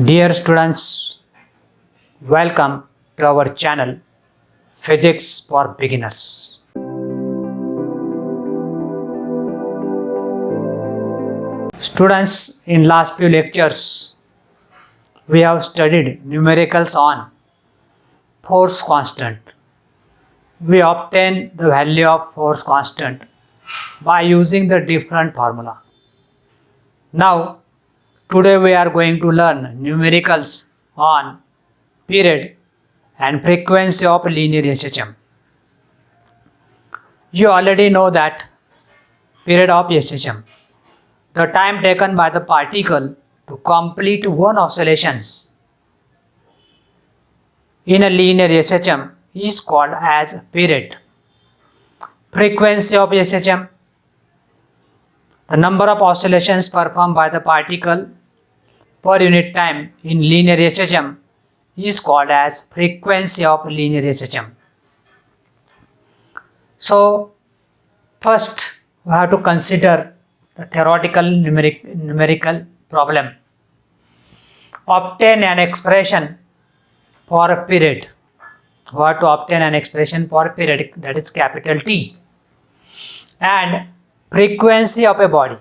Dear students, welcome to our channel Physics for Beginners. Students, in last few lectures, we have studied numericals on force constant. We obtain the value of force constant by using the different formula. Now, today we are going to learn numericals on period and frequency of linear SHM. You already know that period of SHM, the time taken by the particle to complete one oscillations in a linear SHM is called as period. Frequency of SHM, the number of oscillations performed by the particle per unit time in linear SHM is called as frequency of linear SHM. So, first we have to consider the theoretical numerical problem. Obtain an expression for a period. We have to obtain an expression for a period, that is capital T, and frequency of a body.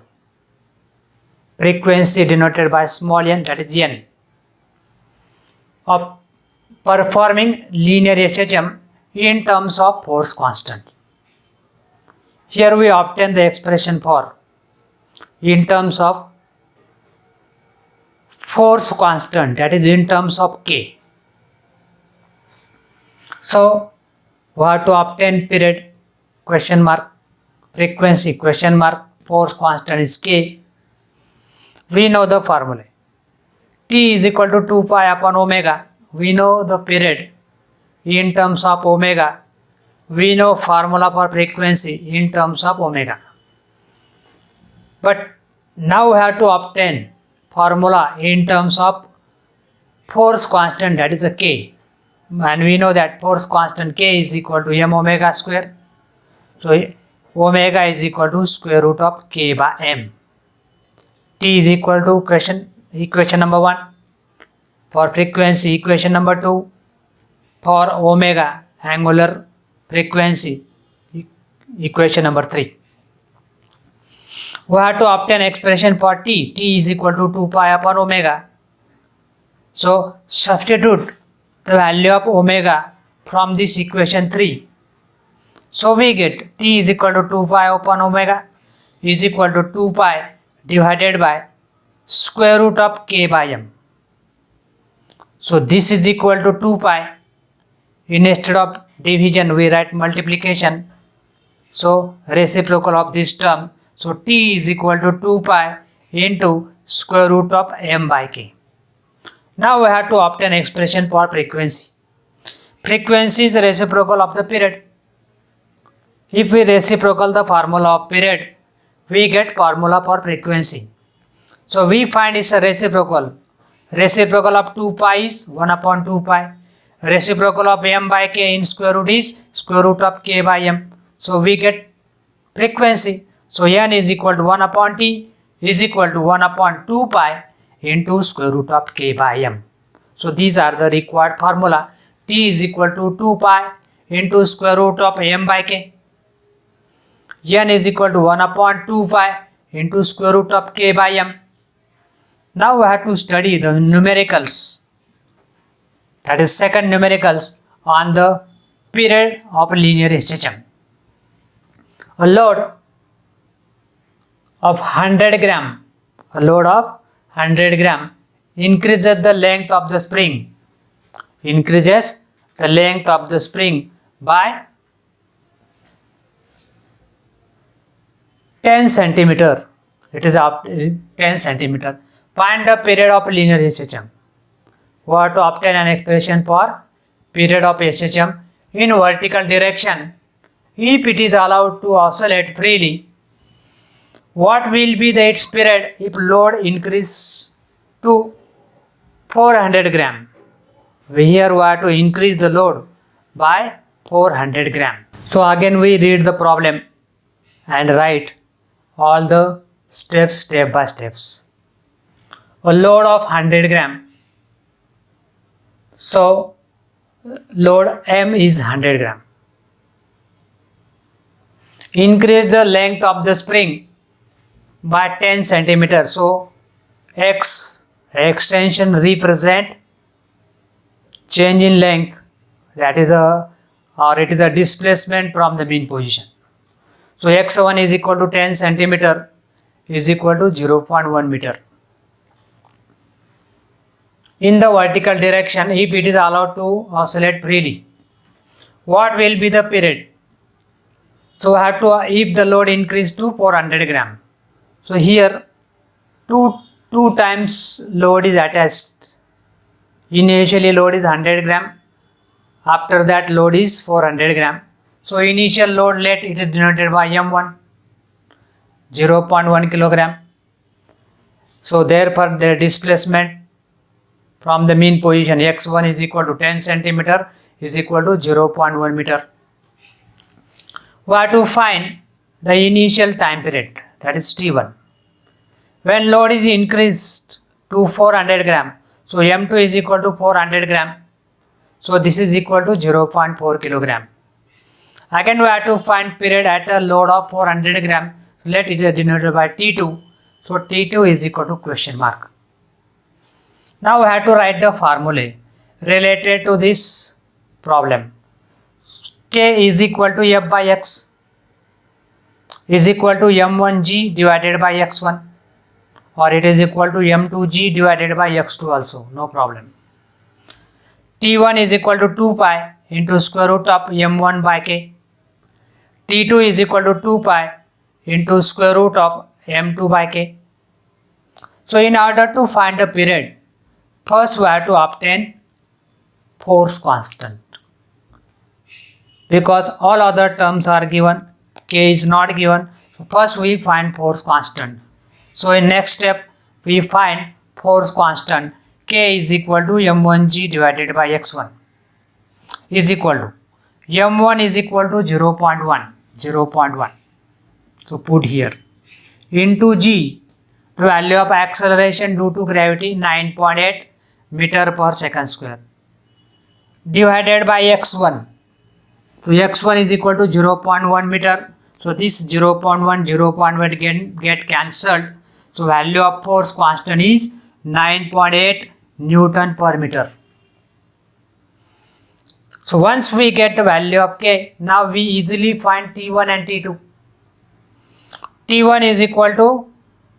Frequency denoted by small n, that is n, of performing linear SHM in terms of force constant. Here we obtain the expression for in terms of force constant, that is in terms of K. So we have to obtain period question mark, frequency question mark, force constant is K. We know the formula. T is equal to 2 pi upon omega. We know the period in terms of omega. We know formula for frequency in terms of omega. But now we have to obtain formula in terms of force constant, that is a K. And we know that force constant K is equal to m omega square. So omega is equal to square root of K by m. T is equal to equation number 1. For frequency, equation number 2. For omega, angular frequency, equation number 3. We have to obtain expression for T. T is equal to 2 pi upon omega. So substitute the value of omega from this equation 3. So we get T is equal to 2 pi upon omega is equal to 2 pi divided by square root of K by m. So this is equal to 2 pi. Instead of division we write multiplication. So reciprocal of this term. So T is equal to 2 pi into square root of m by K. Now we have to obtain expression for frequency. Frequency is reciprocal of the period. If we reciprocal the formula of period, we get formula for frequency. So we find it's a reciprocal. Reciprocal of 2 pi is 1 upon 2 pi. Reciprocal of m by K in square root is square root of K by m. So we get frequency. So n is equal to 1 upon T is equal to 1 upon 2 pi into square root of K by m. So these are the required formula. T is equal to 2 pi into square root of m by K. N is equal to 1 upon 2 pi into square root of K by m. Now we have to study the numericals. That is second numericals on the period of linear SHM. A load of 100 gram, increases the length of the spring. Increases the length of the spring by 10 centimeter. It is up 10 centimeter. Find the period of linear SHM. We have to obtain an expression for period of SHM in vertical direction. If it is allowed to oscillate freely, what will be its period if load increase to 400 gram? Here we have to increase the load by 400 gram. So again we read the problem and write all the steps step by steps. A load of 100 gram So load M is 100 gram. Increase the length of the spring by 10 centimeter. So X extension represent change in length, that is it is a displacement from the mean position. So x1 is equal to 10 centimeter is equal to 0.1 meter. In the vertical direction, if it is allowed to oscillate freely, what will be the period? So I have to, if the load increase to 400 gram. So here two times load is attached. Initially load is 100 gram. After that load is 400 gram. So initial load, let it is denoted by M1, 0.1 kilogram. So therefore the displacement from the mean position x1 is equal to 10 centimeter is equal to 0.1 meter. We have to find the initial time period, that is T1. When load is increased to 400 gram, so M2 is equal to 400 gram. So this is equal to 0.4 kilogram. Again we have to find period at a load of 400 gram. Let it is denoted by T2. So T2 is equal to question mark. Now we have to write the formulae related to this problem. K is equal to F by X is equal to M1G divided by X1, or it is equal to M2G divided by X2 also, no problem. T1 is equal to 2 pi into square root of M1 by K. T2 is equal to 2 pi into square root of M2 by K. So in order to find the period, first we have to obtain force constant. Because all other terms are given, K is not given. So first we find force constant. So in next step we find force constant. K is equal to M1G divided by X1 is equal to M1 is equal to 0.1. So put here into G, the value of acceleration due to gravity 9.8 meter per second square divided by X1. So X1 is equal to 0.1 meter. So this 0.1 get cancelled. So value of force constant is 9.8 Newton per meter. So once we get the value of K, now we easily find T1 and T2. T1 is equal to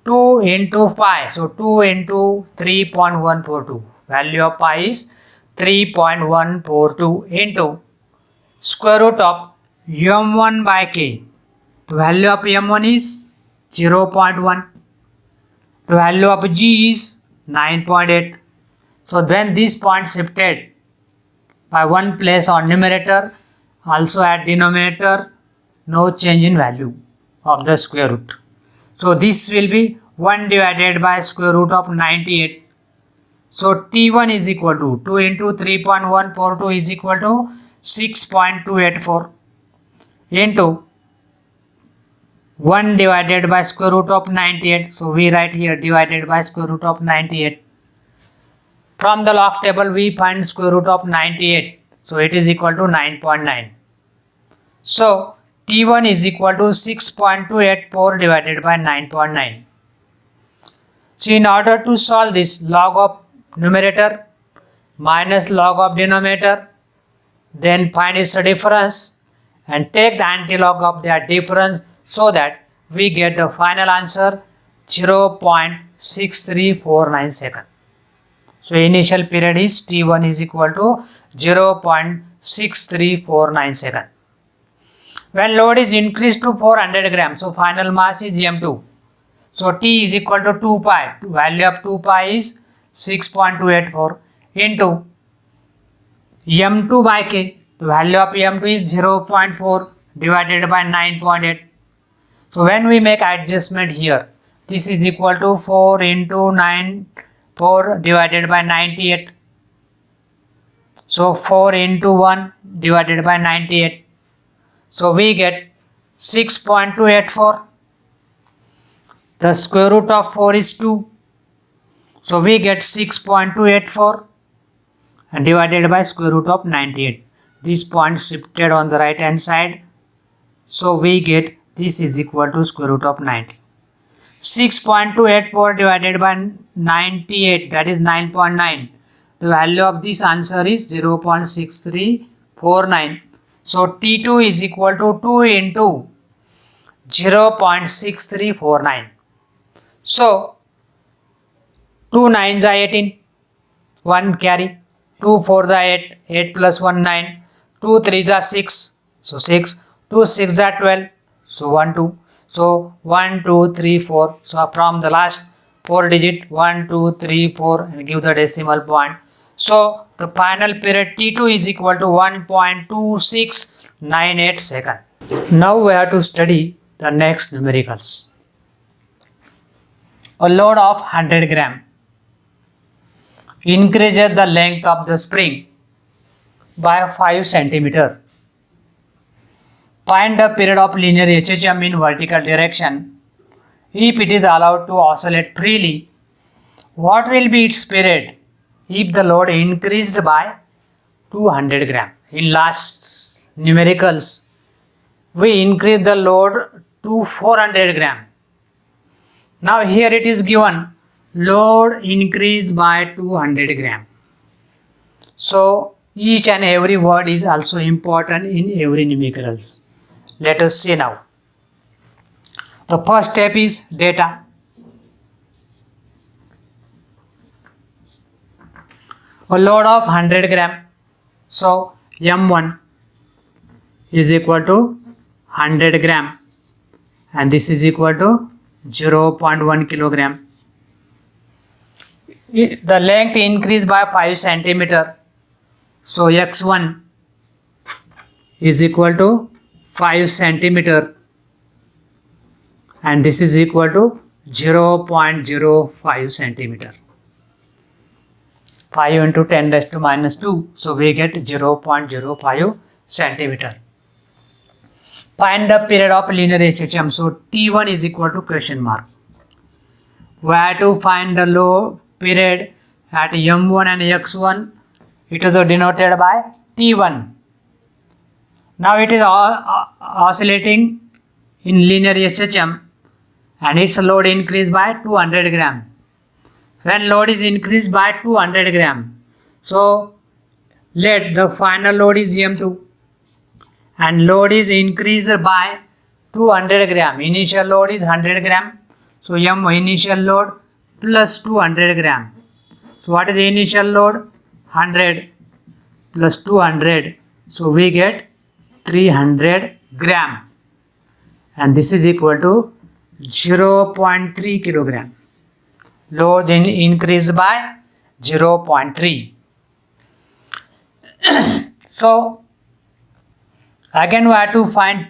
2 into pi. So 2 into 3.142. Value of pi is 3.142 into square root of M1 by K. The value of M1 is 0.1. The value of G is 9.8. So when this point shifted by one place on numerator, also at denominator, no change in value of the square root. So this will be 1 divided by square root of 98. So T1 is equal to 2 into 3.142 is equal to 6.284 into 1 divided by square root of 98. So we write here divided by square root of 98. From the log table we find square root of 98. So it is equal to 9.9. So T1 is equal to 6.284 divided by 9.9. So in order to solve this, log of numerator minus log of denominator, then find its difference and take the antilog of their difference so that we get the final answer 0.6349 seconds. So initial period is T1 is equal to 0.6349 seconds. When load is increased to 400 grams, so final mass is M2. So T is equal to 2 pi. Value of 2 pi is 6.284 into M2 by K. The value of M2 is 0.4 divided by 9.8. So when we make adjustment here, this is equal to 4 into 4 divided by 98. So 4 into 1 divided by 98. So we get 6.284. The square root of 4 is 2. So we get 6.284. and divided by square root of 98. This point shifted on the right hand side, so we get this is equal to square root of 90. 6.284 divided by 98, that is 9.9. The value of this answer is 0.6349. So T2 is equal to 2 into 0.6349. So 2 9s are 18, 1 carry, 2 4s are 8, 8 plus 1 9, 2 3s are 6, so 6, 2 6s are 12, so 1 2. So 1 2 3 4. So from the last 4 digit 1 2 3 4 and give the decimal point. So the final period T2 is equal to 1.2698 second. Now we have to study the next numericals. A load of 100 gram increases the length of the spring by 5 centimeter. Find the period of linear HHM in vertical direction. If it is allowed to oscillate freely, what will be its period if the load increased by 200 gram? In last numericals, we increased the load to 400 gram. Now here it is given load increased by 200 gram. So each and every word is also important in every numericals. Let us see now. The first step is data. A load of 100 gram. So M1 is equal to 100 gram and this is equal to 0.1 kilogram. The length increased by 5 centimeter. So X1 is equal to 5 centimeter and this is equal to 0.05 centimeter. 5 into 10 raised to minus 2, so we get 0.05 centimeter. Find the period of linear HHM. So T1 is equal to question mark. We have to find the low period at M1 and X1. It is denoted by T1. Now it is oscillating in linear HHM and its load increased by 200 gram. When load is increased by 200 gram, so let the final load is M2 and load is increased by 200 gram. Initial load is 100 gram. So M initial load plus 200 gram. So what is the initial load? 100 plus 200. So we get 300 gram and this is equal to 0.3 kilogram. Loads increased by 0.3. So again we have to find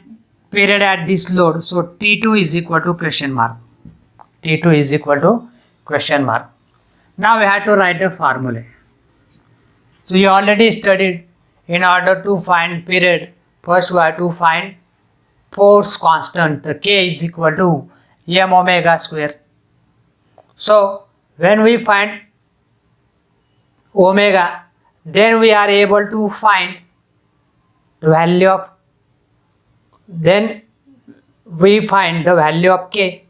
period at this load. So T2 is equal to question mark. T2 is equal to question mark. Now we have to write the formula. So you already studied, in order to find period, first we have to find force constant. The K is equal to m omega square. So when we find omega, then we are able to find the value of, then we find the value of K.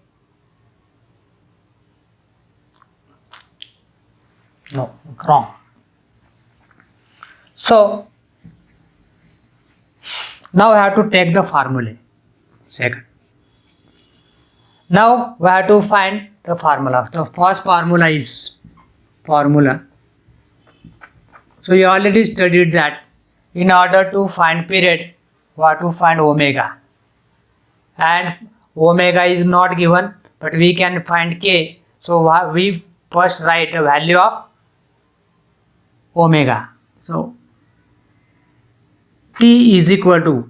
No, wrong. So now we have to take the formula. Second. Now we have to find the formula. The first formula is formula. So you already studied that in order to find period, we have to find omega. And omega is not given, but we can find K. So we first write the value of omega. So T is equal to,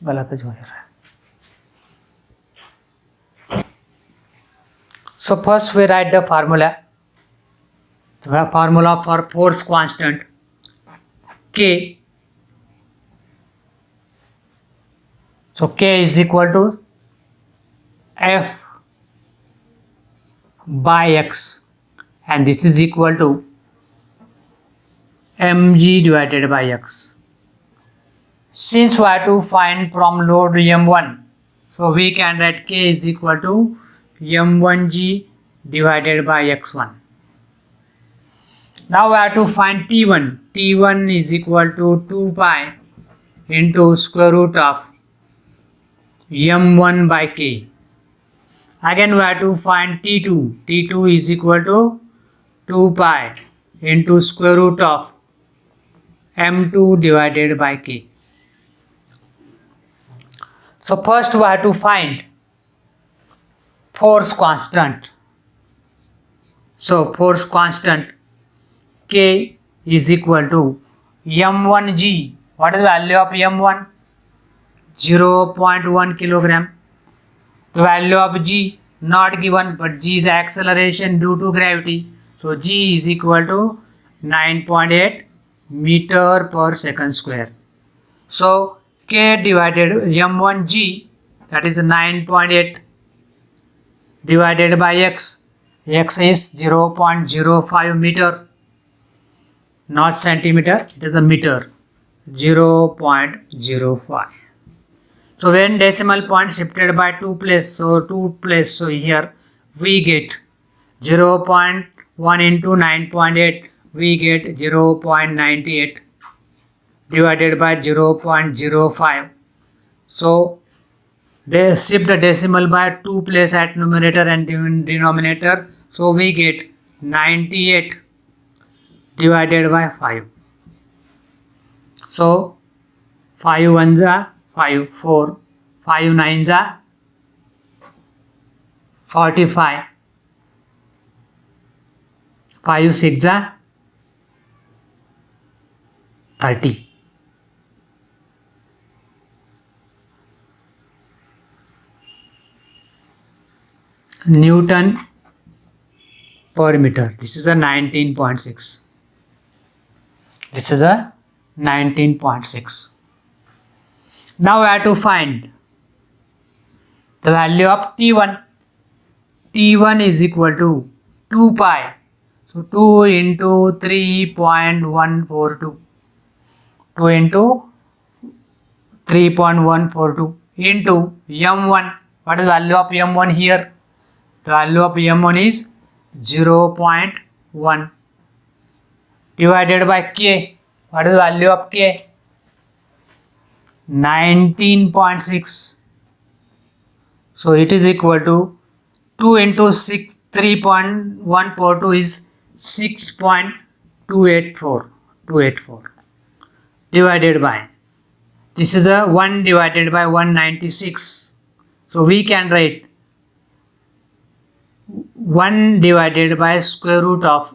गलत है जो है. So first we write the formula. The formula for force constant K. So K is equal to F by X. and this is equal to mg divided by x. Since we have to find from load m1, so we can write k is equal to m1g divided by x1. Now we have to find T1. T1 is equal to 2 pi into square root of m1 by k. Again we have to find T2. T2 is equal to 2 pi into square root of m2 divided by k. So first we have to find force constant. So force constant K is equal to m1g. What is the value of m1? 0.1 kilogram. The value of g not given, but g is acceleration due to gravity. So g is equal to 9.8 meter per second square. So k divided m1g, that is 9.8 divided by x. X is 0.05 meter. Not centimeter, it is a meter, 0.05. So when decimal point shifted by 2 place, so here we get 0.1 into 9.8, we get 0.98 divided by 0.05. So they shift the decimal by 2 place at numerator and denominator, so we get 98 divided by 5. So 5 ones are 5, 4, 5 nines are 45, 5 6 are 30. Newton per meter. This is a 19.6. This is a 19.6. Now we have to find the value of T1. T1 is equal to 2 pi. So 2 into 3.142. 2 into 3.142 into m1. What is the value of m1 here? The value of m1 is 0.1 divided by k. What is the value of k? 19.6. So it is equal to 2 into 3.142 is 6.284 divided by, this is a 1 divided by 196. So we can write 1 divided by square root of,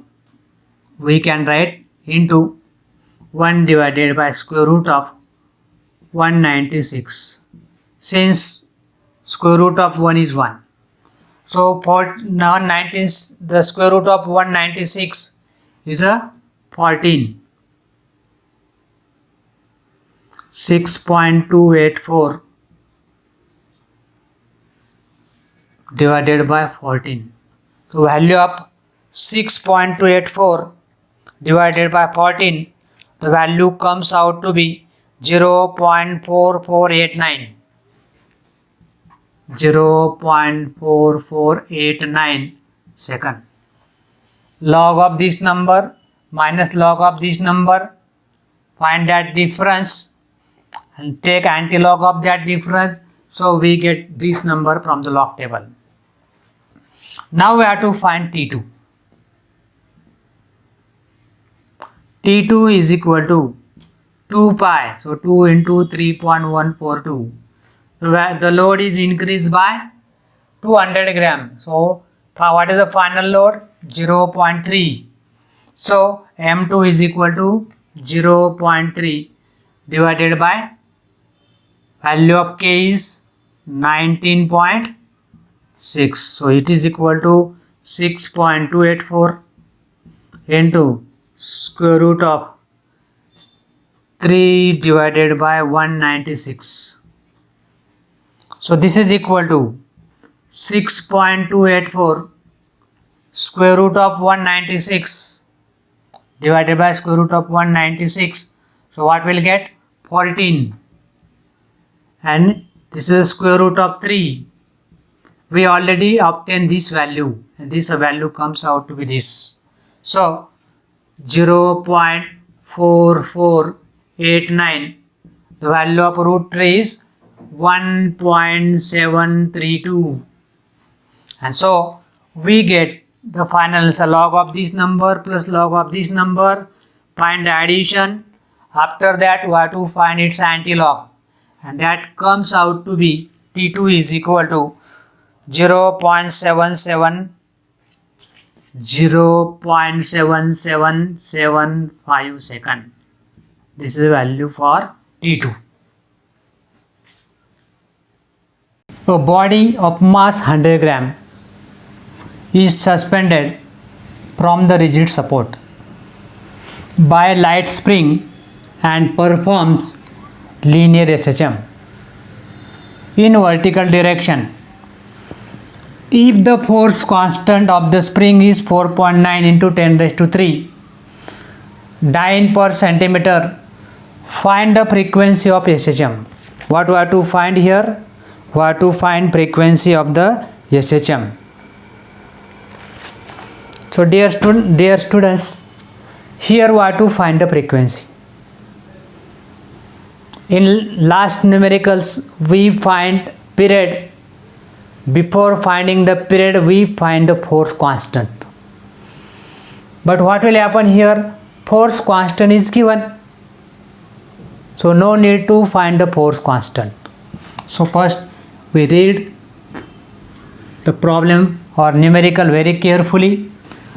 we can write into 1 divided by square root of 196, since square root of 1 is 1. So for now 19, the square root of 196 is a 14. 6.284 divided by 14. So value of 6.284 divided by 14, the value comes out to be 0.4489. 0.4489 second. Log of this number minus log of this number, find that difference and take anti-log of that difference, so we get this number from the log table. Now we have to find T2. T2 is equal to 2 pi, so 2 into 3.142. The load is increased by 200 grams. So what is the final load? 0.3. So M2 is equal to 0.3 divided by value of K is 19.6. So it is equal to 6.284 into square root of 3 divided by 196. So this is equal to 6.284 square root of 196 divided by square root of 196. So what will get? 14. And this is square root of 3. We already obtained this value, and this value comes out to be this. So 0.4489, the value of root 3 is 1.732, and so we get the final answer, log of this number plus log of this number, find the addition. After that we have to find its antilog, and that comes out to be T2 is equal to 0.7775 second. This is the value for T2. A body of mass 100 gram is suspended from the rigid support by a light spring and performs linear SHM in vertical direction. If the force constant of the spring is 4.9 into 10 raised to 3 dyne per centimeter, find the frequency of SHM. What we have to find here? We have to find frequency of the SHM. So dear students, here we have to find the frequency. In last numericals we find period. Before finding the period we find the force constant. But what will happen here? Force constant is given. So no need to find the force constant. So first we read the problem or numerical very carefully.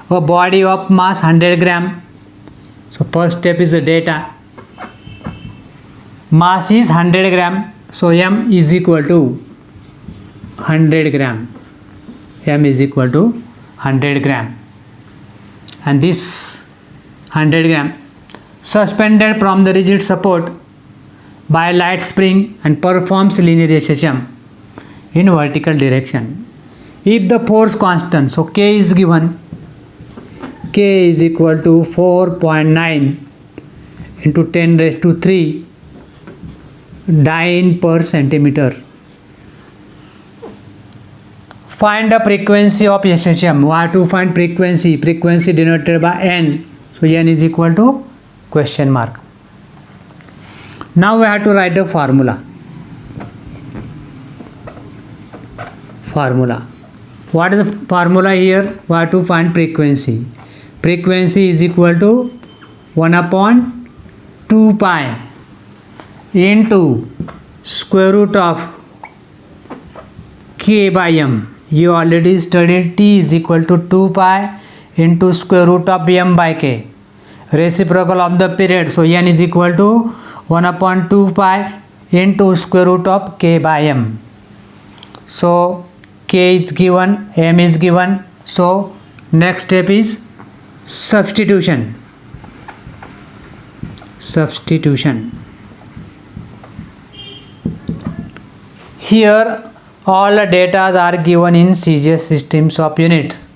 A body of mass 100 gram. So first step is the data. Mass is 100 gram. So M is equal to 100 gram. M is equal to 100 gram. And this 100 gram suspended from the rigid support by a light spring and performs linear SHM in vertical direction. If the force constant, so K is given, K is equal to 4.9 into 10 raised to 3 dyne per centimeter. Find the frequency of SHM. We have to find frequency denoted by N. So N is equal to question mark. Now we have to write the formula. What is the formula here? We have to find frequency. Frequency is equal to 1 upon 2 pi into square root of K by M. You already studied T is equal to 2 pi into square root of M by K. Reciprocal of the period. So N is equal to 1 upon 2 pi into square root of K by M. So K is given, M is given. So next step is substitution. Here all the data are given in CGS systems of units.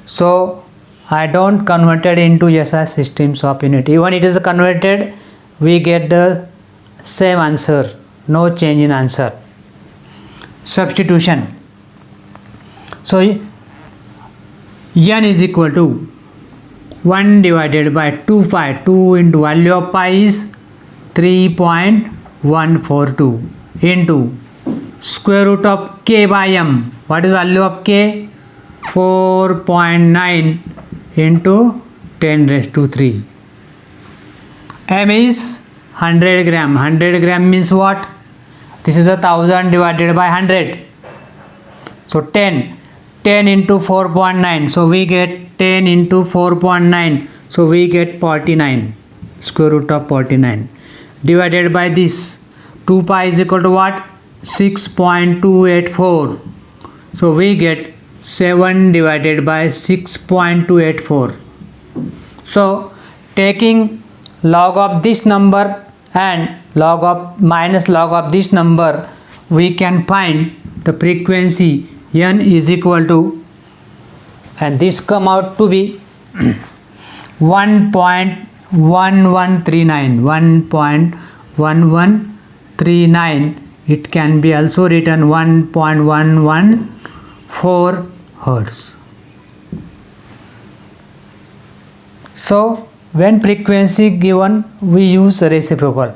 So I don't convert it into SI systems of unit. Even it is converted, we get the same answer, no change in answer. Substitution. So N is equal to 1 divided by 2 pi. 2 into value of pi is 3.142 into square root of K by M. What is value of K? 4.9 into 10 raised to 3. M is 100 gram. 100 gram means what? This is 1000 divided by 100. So 10 into 4.9. So we get 10 into 4.9. So we get 49. Square root of 49. Divided by this. 2 pi is equal to what? 6.284. So we get 7 divided by 6.284. So taking log of this number and log of minus log of this number, we can find the frequency N is equal to and this come out to be 1.1139. It can be also written 1.114 hertz. So when frequency given, we use reciprocal.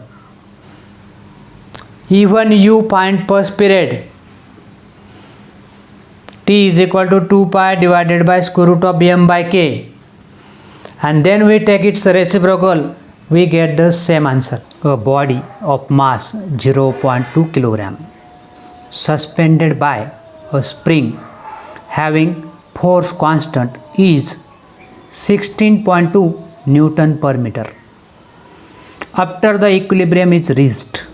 Even you find pulse period t is equal to 2 pi divided by square root of m by k, and then we take its reciprocal, we get the same answer. A body of mass 0.2 kilogram suspended by a spring having force constant is 16.2 Newton per meter. After the equilibrium is reached,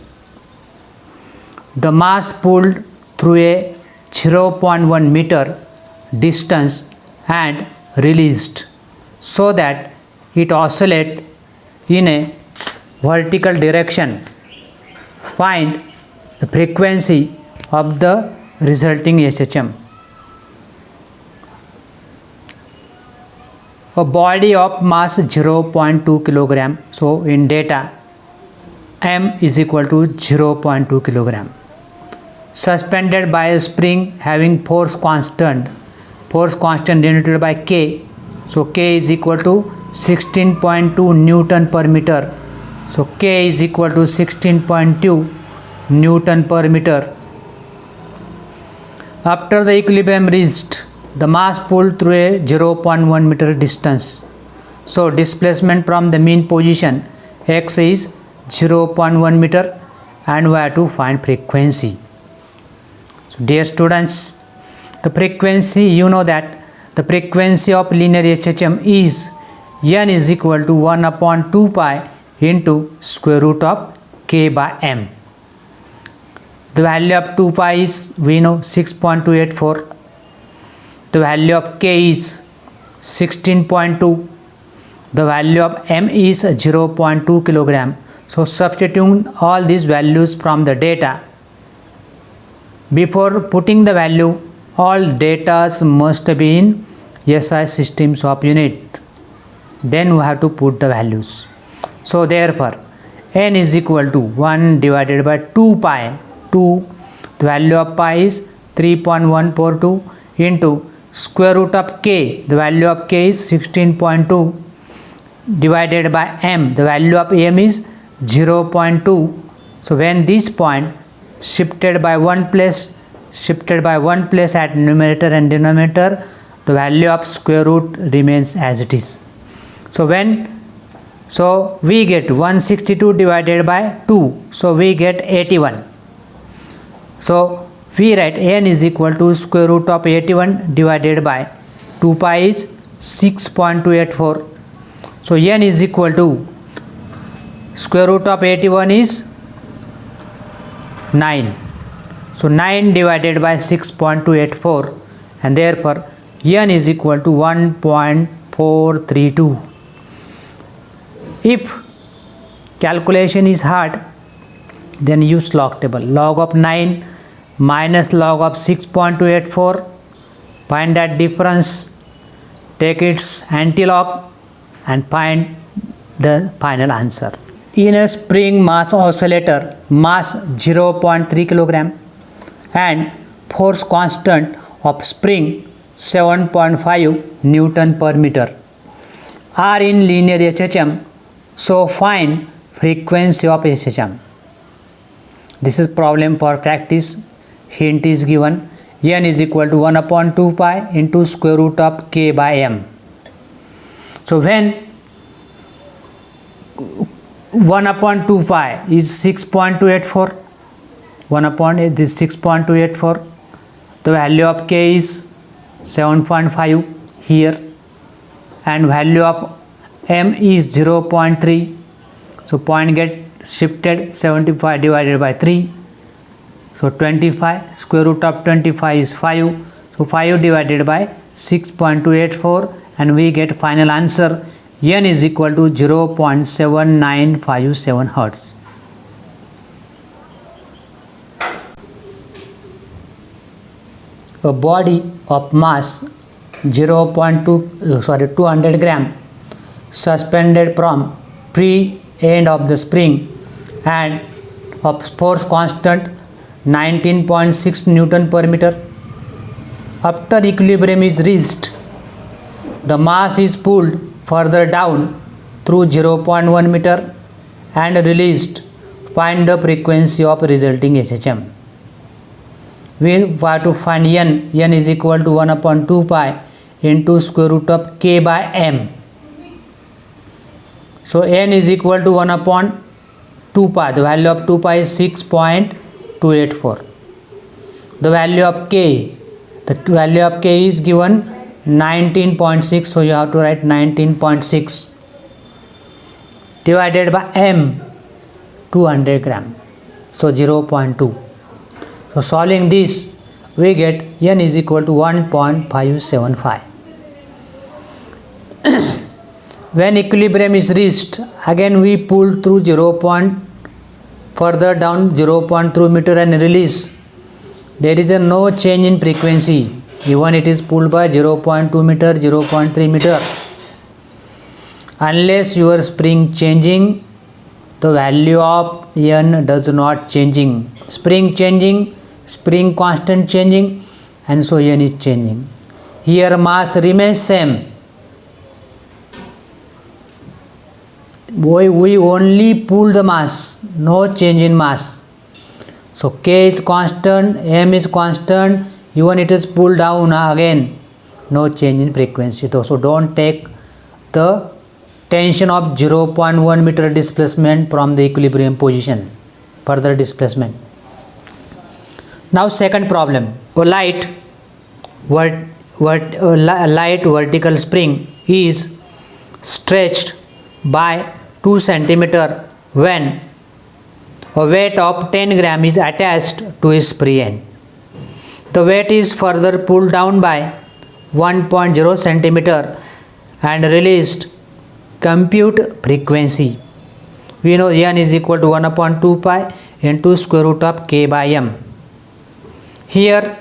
the mass pulled through a 0.1 meter distance and released so that it oscillates in a vertical direction. Find the frequency of the resulting SHM. A body of mass 0.2 kilogram. So in data, m is equal to 0.2 kilogram. Suspended by a spring having force constant denoted by k. So k is equal to 16.2 Newton per meter. So k is equal to 16.2 Newton per meter. After the equilibrium reached, the mass pulled through a 0.1 meter distance. So displacement from the mean position x is 0.1 meter, and we have to find frequency. So dear students, the frequency, you know that the frequency of linear SHM is n is equal to 1 upon 2 pi into square root of k by m. The value of 2 pi is, we know, 6.284. The value of k is 16.2. The value of m is 0.2 kilogram. So substituting all these values from the data. Before putting the value, all data must be in SI systems of unit. Then we have to put the values. So therefore, n is equal to 1 divided by 2 pi. 2, the value of pi is 3.142 into square root of k. The value of k is 16.2 divided by m. The value of m is 0.2. So when this point shifted by one place at numerator and denominator, the value of square root remains as it is. So we get 162 divided by 2, so we get 81. So we write n is equal to square root of 81 divided by 2 pi is 6.284. So n is equal to square root of 81 is 9. So 9 divided by 6.284, and therefore n is equal to 1.432. If calculation is hard, then use log table. Log of 9 minus log of 6.284. Find that difference, take its antilog, and find the final answer. In a spring mass oscillator, mass 0.3 kilogram and force constant of spring 7.5 Newton per meter are in linear SHM. So find frequency of SHM. This is problem for practice. Hint is given. N is equal to 1 upon 2 pi into square root of k by m. So when 1 upon 2 pi is 6.284, 1 upon this 6.284, the value of k is 7.5 here, and value of m is 0.3. So point get shifted, 75 divided by 3, so 25. Square root of 25 is 5. So 5 divided by 6.284, and we get final answer n is equal to 0.7957 hertz. A body of mass 200 gram suspended from free end of the spring and of force constant 19.6 Newton per meter. After equilibrium is reached, the mass is pulled further down through 0.1 meter and released. Find the frequency of resulting SHM. We have to find n. N is equal to 1 upon 2 pi into square root of k by m. So n is equal to 1 upon 2 pi. The value of 2 pi is 6.284. The value of k is given 19.6. So you have to write 19.6 divided by m, 200 gram. So 0.2. So solving this, we get n is equal to 1.575. When equilibrium is reached, again we pull through further down 0.3 meter and release. There is no change in frequency, even it is pulled by 0.2 meter, 0.3 meter. Unless your spring changing, the value of n does not changing. Spring changing, spring constant changing, and so n is changing. Here mass remains same. We only pull the mass, no change in mass. So k is constant, m is constant, even it is pulled down again, no change in frequency. So don't take the tension of 0.1 meter displacement from the equilibrium position, further displacement. Now second problem, a light vertical spring is stretched by 2 centimeter when a weight of 10 gram is attached to its free end. The weight is further pulled down by 1.0 centimeter and released. Compute frequency. We know n is equal to 1 upon 2 pi into square root of k by m. Here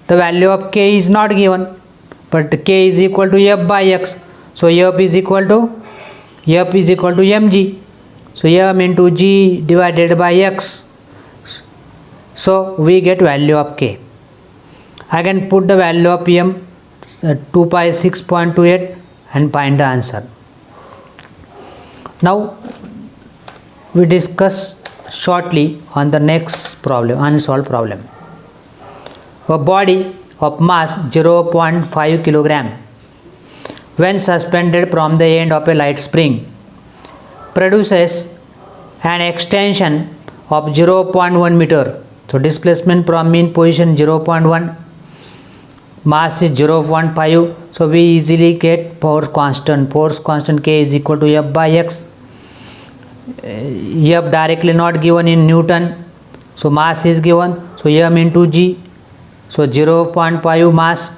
the value of k is not given, but k is equal to f by x. So f is equal to mg. So m into g divided by x. So we get value of k. Again put the value of m, 2 pi 6.28, and find the answer. Now we discuss shortly on the next problem, unsolved problem. A body of mass 0.5 kilogram when suspended from the end of a light spring produces an extension of 0.1 meter. So displacement from mean position 0.1, mass is 0.5. So we easily get force constant. Force constant k is equal to f by x. F directly not given in Newton. So mass is given. So m into g. So 0.5 mass,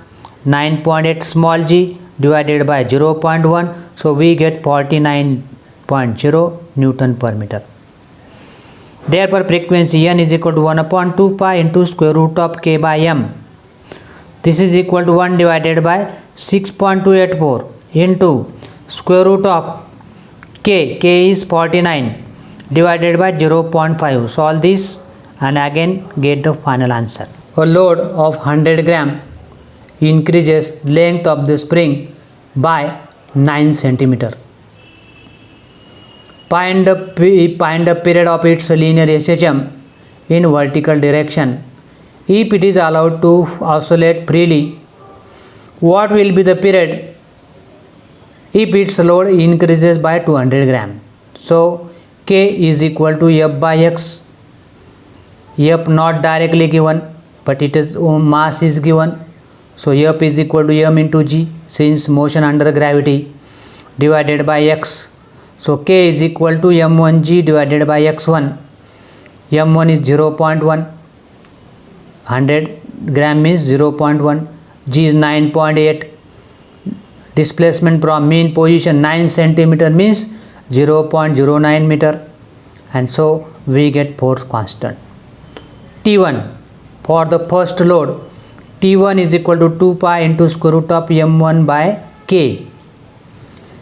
9.8 small g divided by 0.1. So we get 49.0 Newton per meter. Therefore frequency n is equal to 1 upon 2 pi into square root of k by m. This is equal to 1 divided by 6.284 into square root of k is 49 divided by 0.5. Solve this and again get the final answer. A load of 100 gram increases length of the spring by 9 centimeter. Find the period of its linear SHM in vertical direction. If it is allowed to oscillate freely, what will be the period if its load increases by 200 gram? So k is equal to f by x. F not directly given, but it is mass is given. So f is equal to m into g, since motion under gravity, divided by x. So k is equal to m1g divided by x1. m1 is 0.1. 100 gram is 0.1, g is 9.8, displacement from mean position 9 centimeter means 0.09 meter, and so we get force constant. T1 for the first load T1 is equal to 2 pi into square root of m1 by k.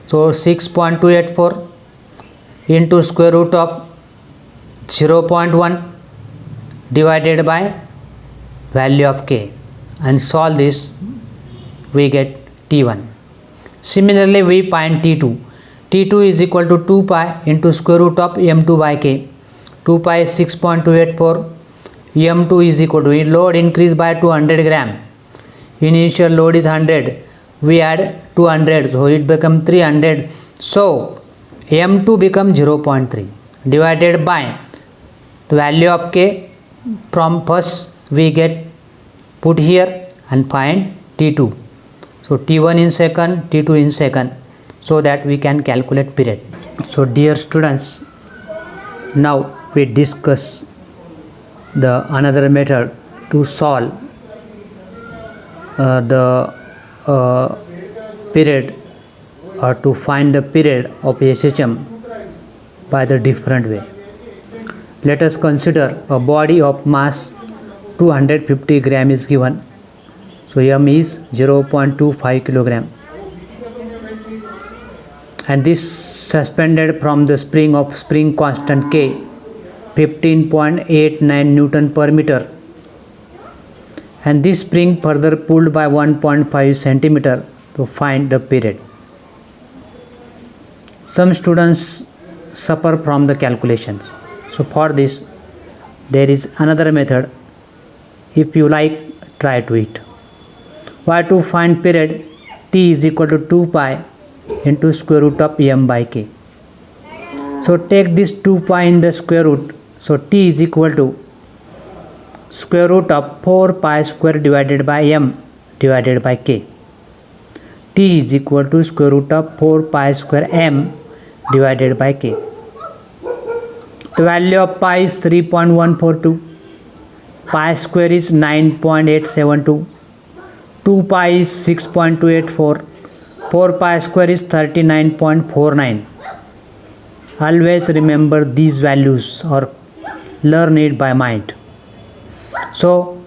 So 6.284 into square root of 0.1 divided by value of k, and solve this, we get T1. Similarly, we find T2. T2 is equal to 2 pi into square root of m2 by k. 2 pi is 6.284. m2 is equal to, load increase by 200 gram. Initial load is 100. We add 200, so it become 300. So m2 become 0.3 divided by the value of k. From first we get put here and find T2. So T1 in second, T2 in second, so that we can calculate period. So dear students, now we discuss the another method to solve the period, or to find the period of SHM by the different way. Let us consider a body of mass 250 gram is given. So m is 0.25 kilogram, and this suspended from the spring of spring constant K, 15.89 Newton per meter, and this spring further pulled by 1.5 centimeter to find the period. Some students suffer from the calculations. So for this, there is another method. If you like, try to it. Why to find period? T is equal to 2 pi into square root of m by k. So take this 2 pi in the square root. So T is equal to square root of 4 pi square divided by m divided by k. T is equal to square root of 4 pi square m divided by k. The value of pi is 3.142. Pi square is 9.872. 2 pi is 6.284. 4 pi square is 39.49. Always remember these values or learn it by mind. So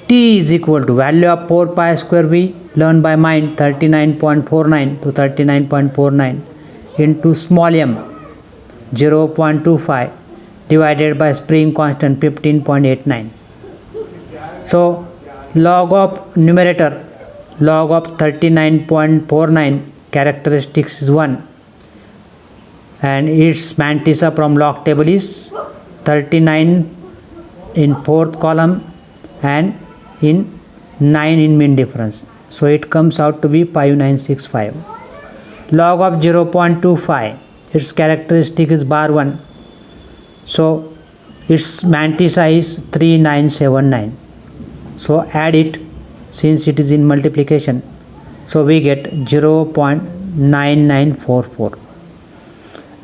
T is equal to value of 4 pi square, we learn by mind, 39.49 to 39.49 into small m 0.25 divided by spring constant 15.89. So log of numerator, log of 39.49 characteristics is 1, and its mantissa from log table is 39 in fourth column and in 9 in mean difference. So it comes out to be 5965. Log of 0.25, its characteristic is bar 1. So its mantissa is 3979. So add it, since it is in multiplication. So we get 0.9944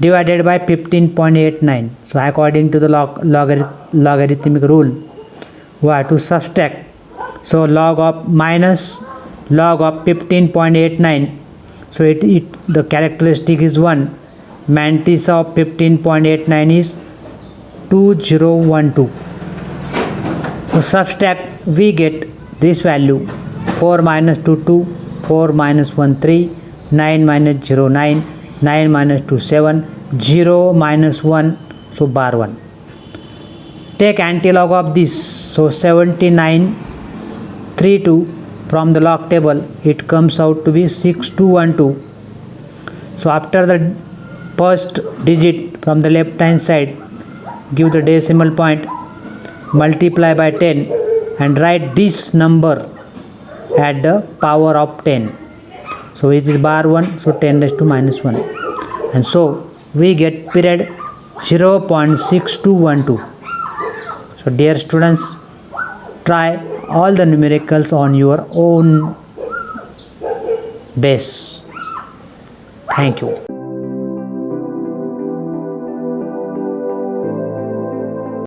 divided by 15.89. So according to the logarithmic rule, we have to subtract. So log of minus log of 15.89. So the characteristic is 1. Mantissa of 15.89 is 2012. So subtract, we get this value: 4 minus 2 2, 4 minus 1 3, 9 minus 0 9, 9 minus 2 7, 0 minus 1, so bar 1. Take antilog of this, so 7932 from the log table, it comes out to be 6212. So after the first digit from the left hand side, give the decimal point, multiply by 10 and write this number at the power of 10. So it is bar 1, so 10 raised to minus 1, and so we get period 0.6212. So dear students, try all the numericals on your own base. Thank you.